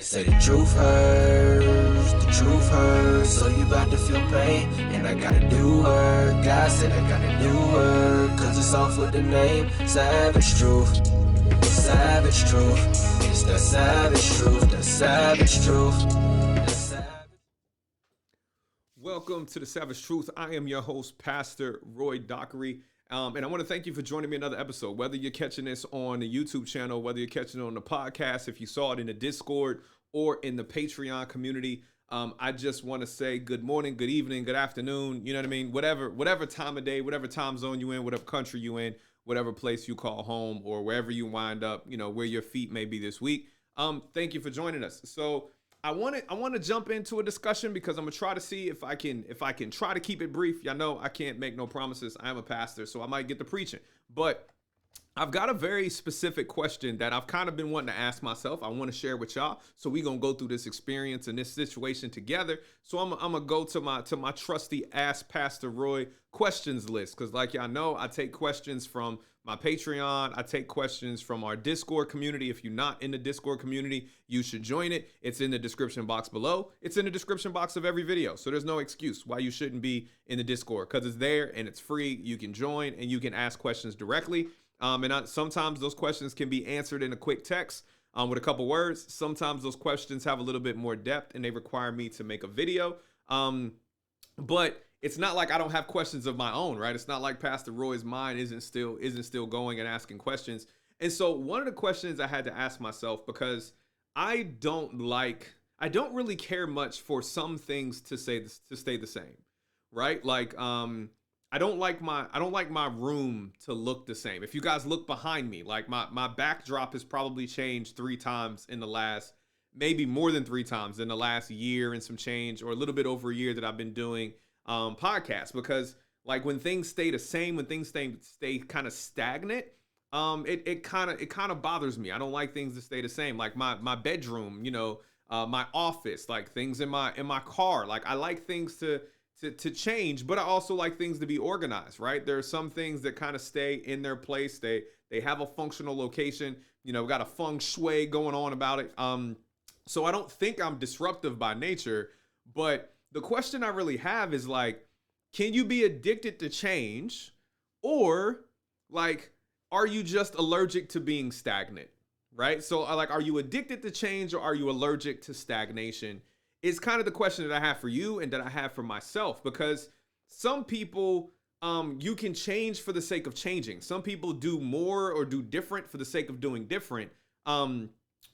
Say the truth hurts, so you about to feel pain, and I gotta do work. God said I gotta do work, cause it's off with the name, savage truth, savage truth, it's the savage truth, the savage truth, the savage. Welcome to the Savage Truth. I am your host, Pastor Roy Dockery. And I want to thank you for joining me another episode. Whether you're catching this on the YouTube channel, whether you're catching it on the podcast, if you saw it in the Discord or in the Patreon community, I just want to say good morning, good evening, good afternoon. You know what I mean? Whatever time of day, whatever time zone you in, whatever country you in, whatever place you call home, or wherever you wind up, you know, where your feet may be this week. Thank you for joining us. So I want to jump into a discussion because I'm gonna try to see if I can try to keep it brief. Y'all know I can't make no promises. I am a pastor, so I might get to preaching. But I've got a very specific question that I've kind of been wanting to ask myself. I want to share with y'all. So we're gonna go through this experience and this situation together. So I'm gonna go to my trusty Ask Pastor Roy questions list, because like y'all know, I take questions from my Patreon. I take questions from our Discord community. If you're not in the Discord community, you should join it. It's in the description box below. It's in the description box of every video. So there's no excuse why you shouldn't be in the Discord, because it's there and it's free. You can join and you can ask questions directly. Sometimes those questions can be answered in a quick text with a couple words. Sometimes those questions have a little bit more depth and they require me to make a video. But it's not like I don't have questions of my own, right? It's not like Pastor Roy's mind isn't still going and asking questions. And so one of the questions I had to ask myself, because I don't really care much for some things to stay the same, right? Like I don't like my room to look the same. If you guys look behind me, like my backdrop has probably changed 3 times in the last, maybe more than 3 times in the last year and some change, or a little bit over a year that I've been doing podcasts. Because like when things stay the same, when things stay kind of stagnant, it kind of bothers me. I don't like things to stay the same. Like my bedroom, you know, my office, like things in my car. Like I like things to change, but I also like things to be organized, right? There are some things that kind of stay in their place. They have a functional location, you know, got a feng shui going on about it. So I don't think I'm disruptive by nature, but the question I really have is like, can you be addicted to change, or like, are you just allergic to being stagnant, right? So like, are you addicted to change, or are you allergic to stagnation? Is kind of the question that I have for you and that I have for myself, because some people, you can change for the sake of changing. Some people do more or do different for the sake of doing different.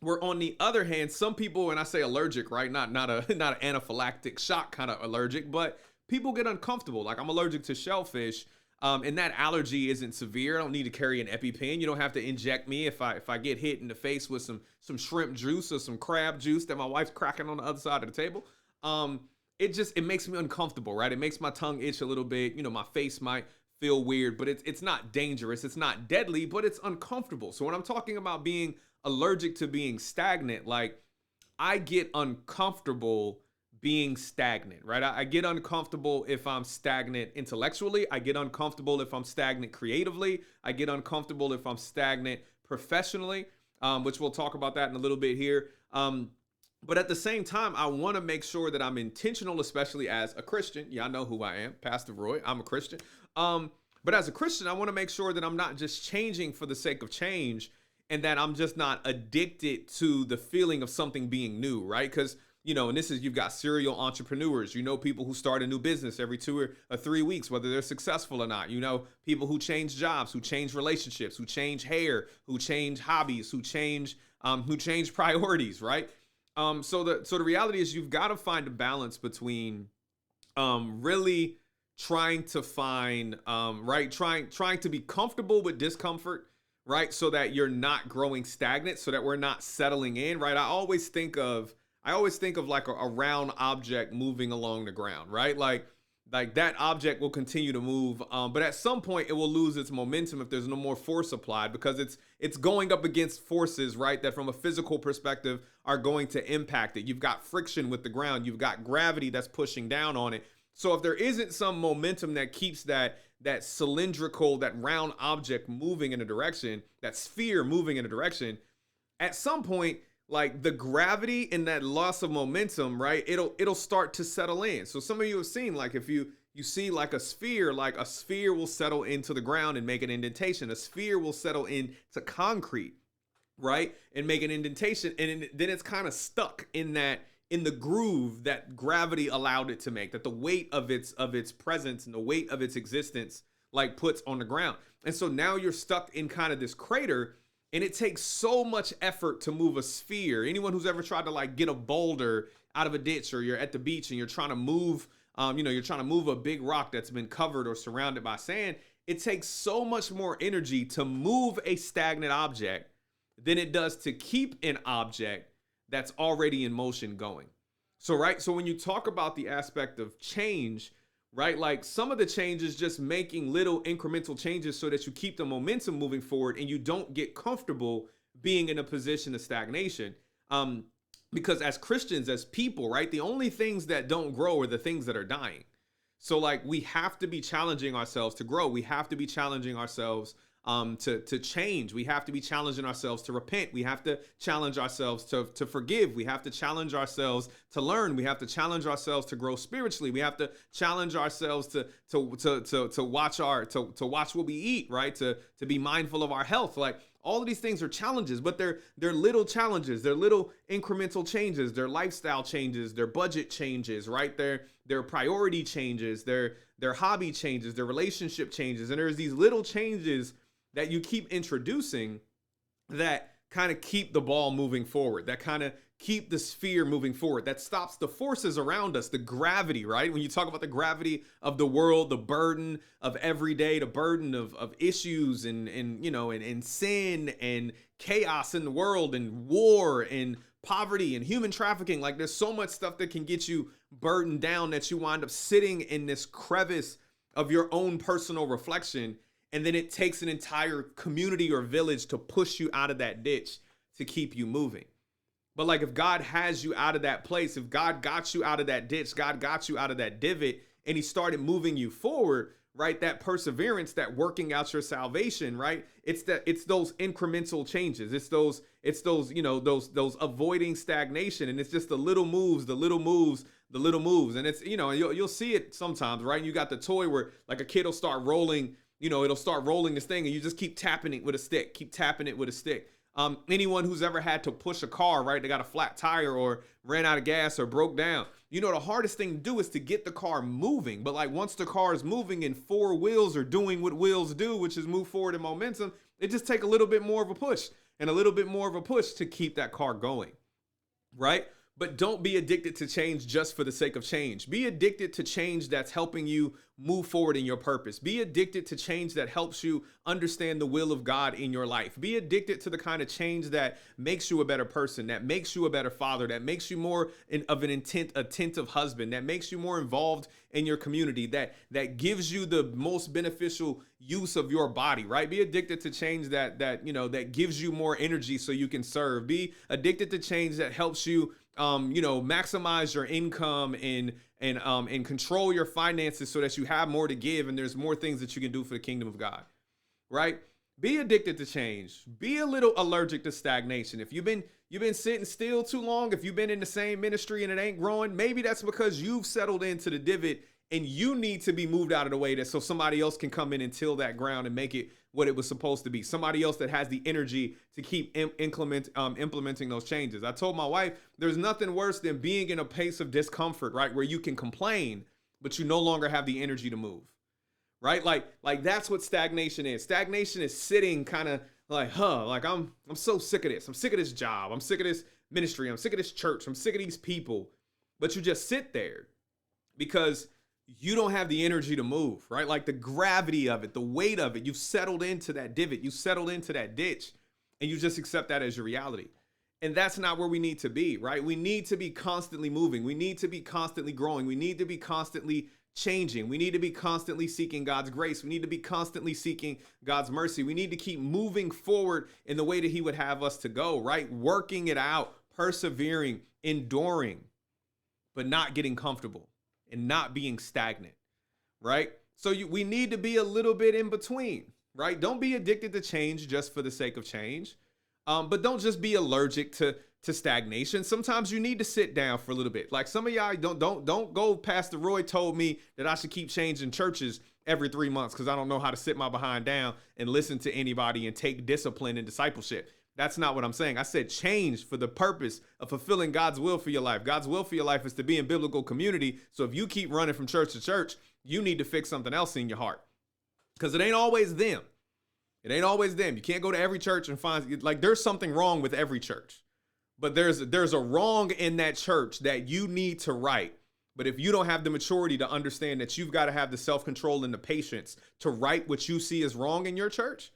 Where on the other hand, some people, and I say allergic, right? Not an anaphylactic shock kind of allergic, but people get uncomfortable. Like I'm allergic to shellfish, and that allergy isn't severe. I don't need to carry an EpiPen. You don't have to inject me if I get hit in the face with some shrimp juice or some crab juice that my wife's cracking on the other side of the table. It makes me uncomfortable, right? It makes my tongue itch a little bit. You know, my face might feel weird, but it's not dangerous. It's not deadly, but it's uncomfortable. So when I'm talking about being allergic to being stagnant, like I get uncomfortable being stagnant, right? I get uncomfortable if I'm stagnant intellectually. I get uncomfortable if I'm stagnant creatively. I get uncomfortable if I'm stagnant professionally, which we'll talk about that in a little bit here. But at the same time, I want to make sure that I'm intentional, especially as a Christian. Y'all know who I am, Pastor Roy. I'm a Christian. But as a Christian, I want to make sure that I'm not just changing for the sake of change, and that I'm just not addicted to the feeling of something being new, right? Because, you know, and you've got serial entrepreneurs, you know, people who start a new business every 2 or 3 weeks, whether they're successful or not. You know, people who change jobs, who change relationships, who change hair, who change hobbies, who change priorities, right? So the reality is you've got to find a balance between really trying to find trying to be comfortable with discomfort, right? So that you're not growing stagnant, so that we're not settling in, right? I always think of like a round object moving along the ground, right? Like that object will continue to move, but at some point it will lose its momentum if there's no more force applied, because it's going up against forces, right, that from a physical perspective are going to impact it. You've got friction with the ground, you've got gravity that's pushing down on it. So if there isn't some momentum that keeps that cylindrical, that round object moving in a direction, that sphere moving in a direction, at some point like the gravity and that loss of momentum, right? It'll start to settle in. So some of you have seen, like, if you see like a sphere will settle into the ground and make an indentation. A sphere will settle into concrete, right? And make an indentation. And then it's kind of stuck in the groove that gravity allowed it to make, that the weight of its presence and the weight of its existence like puts on the ground. And so now you're stuck in kind of this crater, and it takes so much effort to move a sphere. Anyone who's ever tried to like get a boulder out of a ditch, or you're at the beach and you're trying to move, you're trying to move a big rock that's been covered or surrounded by sand. It takes so much more energy to move a stagnant object than it does to keep an object that's already in motion going. So, right. So when you talk about the aspect of change, right, like some of the changes, just making little incremental changes so that you keep the momentum moving forward and you don't get comfortable being in a position of stagnation. Because as Christians, as people, right, the only things that don't grow are the things that are dying. So like we have to be challenging ourselves to grow. We have to be challenging ourselves to change. We have to be challenging ourselves to repent. We have to challenge ourselves to forgive. We have to challenge ourselves to learn. We have to challenge ourselves to grow spiritually. We have to challenge ourselves to watch what we eat, right? To be mindful of our health. Like all of these things are challenges, but they're little challenges. They're little incremental changes. They're lifestyle changes. They're budget changes, right? They're priority changes. They're hobby changes. They're relationship changes. And there's these little changes that you keep introducing that kind of keep the ball moving forward, that kind of keep the sphere moving forward, that stops the forces around us, the gravity, right? When you talk about the gravity of the world, the burden of every day, the burden of issues and sin and chaos in the world and war and poverty and human trafficking, like there's so much stuff that can get you burdened down that you wind up sitting in this crevice of your own personal reflection. And then it takes an entire community or village to push you out of that ditch to keep you moving. But like if God has you out of that place, if God got you out of that ditch, God got you out of that divot, and he started moving you forward, right? That perseverance, that working out your salvation, right? It's those incremental changes. It's those avoiding stagnation. And it's just the little moves. And it's, you'll see it sometimes, right? And you got the toy where like a kid will start rolling, it'll start rolling this thing and you just keep tapping it with a stick, anyone who's ever had to push a car, right? They got a flat tire or ran out of gas or broke down. The hardest thing to do is to get the car moving. But like once the car is moving and four wheels are doing what wheels do, which is move forward in momentum, it just take a little bit more of a push to keep that car going, right? But don't be addicted to change just for the sake of change. Be addicted to change that's helping you move forward in your purpose. Be addicted to change that helps you understand the will of God in your life. Be addicted to the kind of change that makes you a better person, that makes you a better father, that makes you more of an attentive husband, that makes you more involved in your community, that gives you the most beneficial use of your body, right? Be addicted to change that gives you more energy so you can serve. Be addicted to change that helps you maximize your income and control your finances so that you have more to give and there's more things that you can do for the kingdom of God, right? Be addicted to change. Be a little allergic to stagnation. If you've been sitting still too long, if you've been in the same ministry and it ain't growing, maybe that's because you've settled into the divot and you need to be moved out of the way so somebody else can come in and till that ground and make it what it was supposed to be. Somebody else that has the energy to keep implementing those changes. I told my wife, there's nothing worse than being in a place of discomfort, right? Where you can complain, but you no longer have the energy to move, right? Like that's what stagnation is. Stagnation is sitting kind of like, I'm so sick of this. I'm sick of this job. I'm sick of this ministry. I'm sick of this church. I'm sick of these people. But you just sit there because you don't have the energy to move, right? Like the gravity of it, the weight of it, you've settled into that divot, you settled into that ditch, and you just accept that as your reality. And that's not where we need to be, right? We need to be constantly moving. We need to be constantly growing. We need to be constantly changing. We need to be constantly seeking God's grace. We need to be constantly seeking God's mercy. We need to keep moving forward in the way that he would have us to go, right? Working it out, persevering, enduring, but not getting comfortable and not being stagnant, right? So we need to be a little bit in between, right? Don't be addicted to change just for the sake of change. But don't just be allergic to to stagnation. Sometimes you need to sit down for a little bit. Like some of y'all don't go. Pastor Roy told me that I should keep changing churches every 3 months because I don't know how to sit my behind down and listen to anybody and take discipline and discipleship. That's not what I'm saying. I said change for the purpose of fulfilling God's will for your life. God's will for your life is to be in biblical community. So if you keep running from church to church, you need to fix something else in your heart, because it ain't always them. It ain't always them. You can't go to every church and find, like, there's something wrong with every church. But there's a wrong in that church that you need to right. But if you don't have the maturity to understand that you've got to have the self-control and the patience to right what you see as wrong in your church,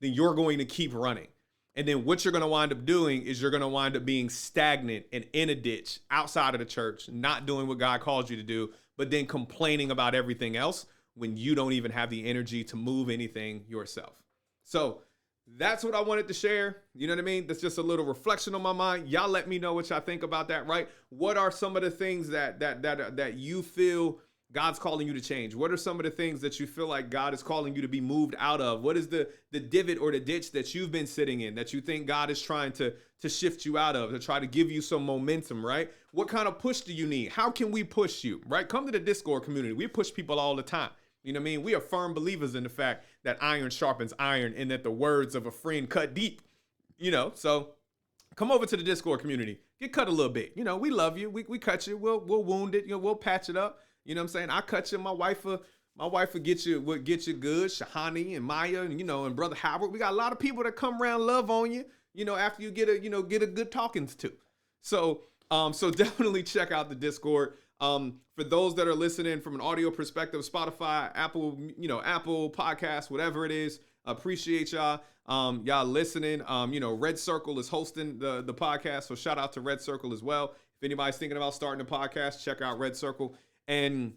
then you're going to keep running. And then what you're going to wind up doing is you're going to wind up being stagnant and in a ditch outside of the church, not doing what God calls you to do, but then complaining about everything else when you don't even have the energy to move anything yourself. So that's what I wanted to share. You know what I mean? That's just a little reflection on my mind. Y'all let me know what y'all think about that, right? What are some of the things that you feel God's calling you to change? What are some of the things that you feel like God is calling you to be moved out of? What is the divot or the ditch that you've been sitting in that you think God is trying to shift you out of, to try to give you some momentum, right? What kind of push do you need? How can we push you, right? Come to the Discord community. We push people all the time. You know what I mean? We are firm believers in the fact that iron sharpens iron and that the words of a friend cut deep, you know? So come over to the Discord community, get cut a little bit. You know, we love you. We cut you. We'll wound it. You know, we'll patch it up. You know what I'm saying? I cut you. My wife will get you good. Shahani and Maya and, you know, and Brother Howard. We got a lot of people that come around, love on you, you know, after you get a good talking to. So definitely check out the Discord. For those that are listening from an audio perspective, Spotify, Apple Podcasts, whatever it is, appreciate y'all. Y'all listening. Red Circle is hosting the podcast, so shout out to Red Circle as well. If anybody's thinking about starting a podcast, check out Red Circle. And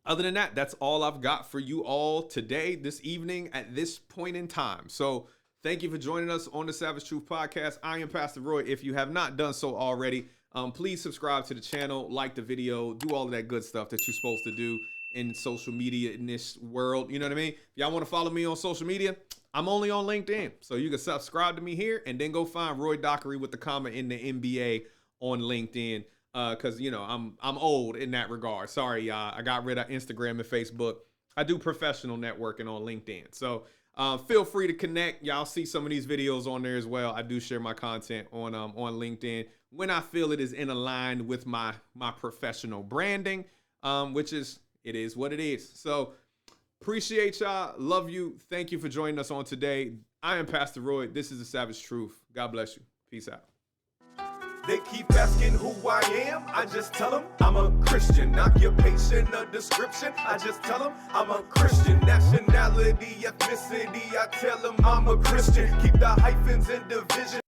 other than that, that's all I've got for you all today, this evening, at this point in time. So thank you for joining us on the Savage Truth Podcast. I am Pastor Roy. If you have not done so already, please subscribe to the channel, like the video, do all of that good stuff that you're supposed to do in social media in this world. You know what I mean? If y'all want to follow me on social media, I'm only on LinkedIn. So you can subscribe to me here and then go find Roy Dockery with the comma in the NBA on LinkedIn. Because, you know, I'm old in that regard. Sorry, y'all. I got rid of Instagram and Facebook. I do professional networking on LinkedIn. So feel free to connect. Y'all see some of these videos on there as well. I do share my content on LinkedIn when I feel it is in line with my professional branding, which is, it is what it is. So appreciate y'all. Love you. Thank you for joining us on today. I am Pastor Roy. This is The Savage Truth. God bless you. Peace out. They keep asking who I am, I just tell them I'm a Christian. Occupation, a description, I just tell them I'm a Christian. Nationality, ethnicity, I tell them I'm a Christian. Keep the hyphens in division.